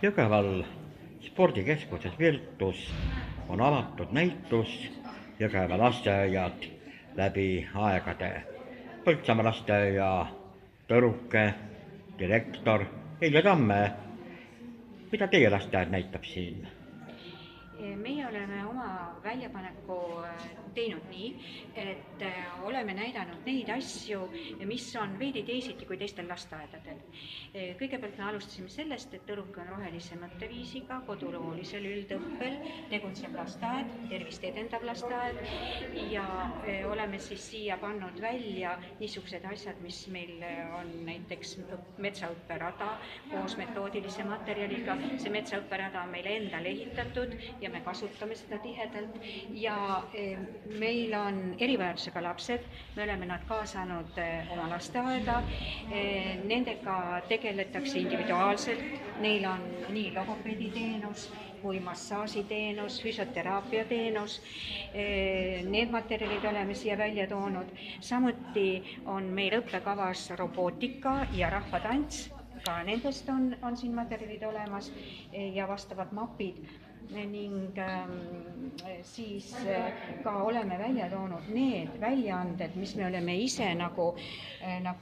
Jõgeval spordikeskuses Virtus on avatud näitus Jõgeva lasteaiad läbi aegade. Põltsamaa lasteaia tõruke, direktor Helja Tamme. Mida teie lasteaed näitab siin? Meie oleme oma väljapaneku teinud nii, et oleme näidanud neid asju, mis on veidi teisiti kui teistel lasteaedadel. Kõigepealt me alustasime sellest, et Tõruke on rohelise mõtteviisiga, koduloolisel üldõppel tegutsev lasteaed, tervist edendav lasteaed ja oleme siis siia pannud välja niisugused asjad, mis meil on näiteks metsaõpperada koos metoodilise materjaliga. See metsaõpperada on meile endale ehitatud ja me kasutame seda tihedalt ja meil on erivajadusega lapsed, me oleme nad kaasanud oma lasteaeda, nendega tegeletakse individuaalselt, neil on nii logopeediteenus kui massaažiteenus, füsioteraapiateenus, need materjalid oleme siia välja toonud, samuti on meil õppekavas robootika ja rahvatants, ka nendest on siin materjalid olemas ja vastavad mapid ning siis ka oleme välja toonud need väljaanded, mis me oleme ise nagu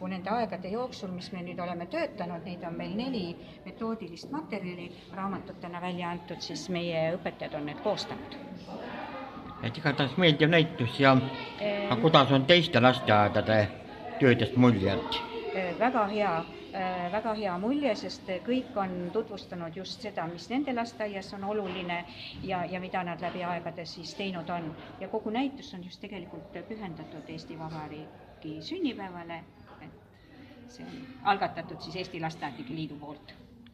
nende aegade jooksul, mis me nüüd oleme töötanud, neid on meil 4 metoodilist materjali raamatutena välja antud, siis meie õpetajad on need koostanud. Et igatahes meeldiv näitus ja kuidas on teiste lasteaedade töödest muljed? Väga hea mulje, sest kõik on tutvustanud just seda, mis nende lasteaias on oluline ja mida nad läbi aegade siis teinud on. Ja kogu näitus on just tegelikult pühendatud Eesti Vabariigi sünnipäevale, et see on algatatud siis Eesti Lasteaednike Liidu poolt.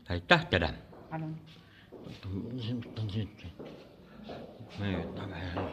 Aitäh teile! Palun! Mööda veel.